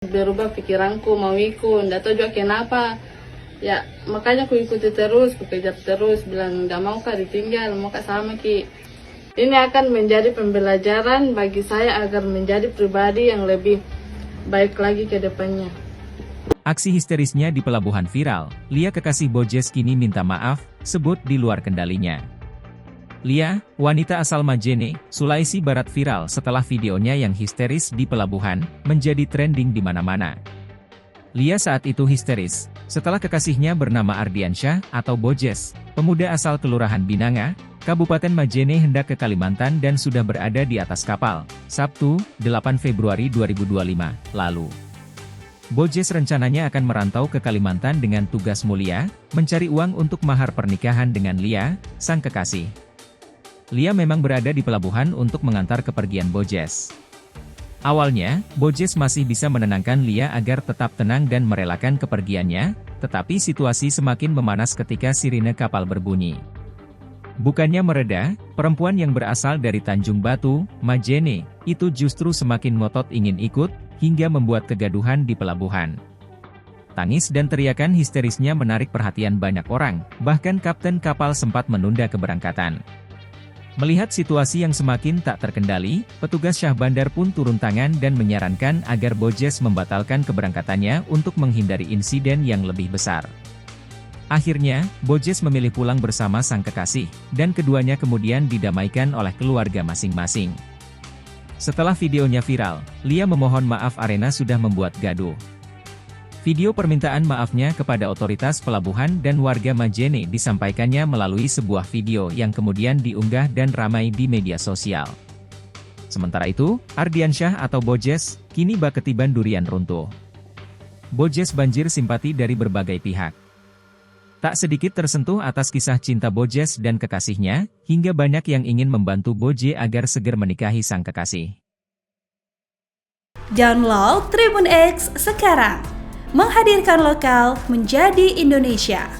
Berubah pikiranku, mau ikut, nggak tahu juga kenapa. Ya makanya aku ikuti terus, aku kejar terus, bilang nggak mau kak ditinggal, mau kak sama ki. Ini akan menjadi pembelajaran bagi saya agar menjadi pribadi yang lebih baik lagi ke depannya. Aksi histerisnya di pelabuhan viral, Lia kekasih Bojes kini minta maaf, sebut di luar kendalinya. Lia, wanita asal Majene, Sulawesi Barat viral setelah videonya yang histeris di pelabuhan, menjadi trending di mana-mana. Lia saat itu histeris, setelah kekasihnya bernama Ardiansyah atau Bojes, pemuda asal Kelurahan Binanga, Kabupaten Majene hendak ke Kalimantan dan sudah berada di atas kapal, Sabtu, 8 Februari 2025, lalu. Bojes rencananya akan merantau ke Kalimantan dengan tugas mulia, mencari uang untuk mahar pernikahan dengan Lia, sang kekasih. Lia memang berada di pelabuhan untuk mengantar kepergian Bojes. Awalnya, Bojes masih bisa menenangkan Lia agar tetap tenang dan merelakan kepergiannya, tetapi situasi semakin memanas ketika sirine kapal berbunyi. Bukannya mereda, perempuan yang berasal dari Tanjung Batu, Majene, itu justru semakin ngotot ingin ikut, hingga membuat kegaduhan di pelabuhan. Tangis dan teriakan histerisnya menarik perhatian banyak orang, bahkan kapten kapal sempat menunda keberangkatan. Melihat situasi yang semakin tak terkendali, petugas Syah Bandar pun turun tangan dan menyarankan agar Bojes membatalkan keberangkatannya untuk menghindari insiden yang lebih besar. Akhirnya, Bojes memilih pulang bersama sang kekasih, dan keduanya kemudian didamaikan oleh keluarga masing-masing. Setelah videonya viral, Lia memohon maaf karena sudah membuat gaduh. Video permintaan maafnya kepada otoritas pelabuhan dan warga Majene disampaikannya melalui sebuah video yang kemudian diunggah dan ramai di media sosial. Sementara itu, Ardiansyah atau Bojes, kini bak ketiban durian runtuh. Bojes banjir simpati dari berbagai pihak. Tak sedikit tersentuh atas kisah cinta Bojes dan kekasihnya, hingga banyak yang ingin membantu Boje agar segera menikahi sang kekasih. Download Tribun X sekarang, menghadirkan lokal menjadi Indonesia.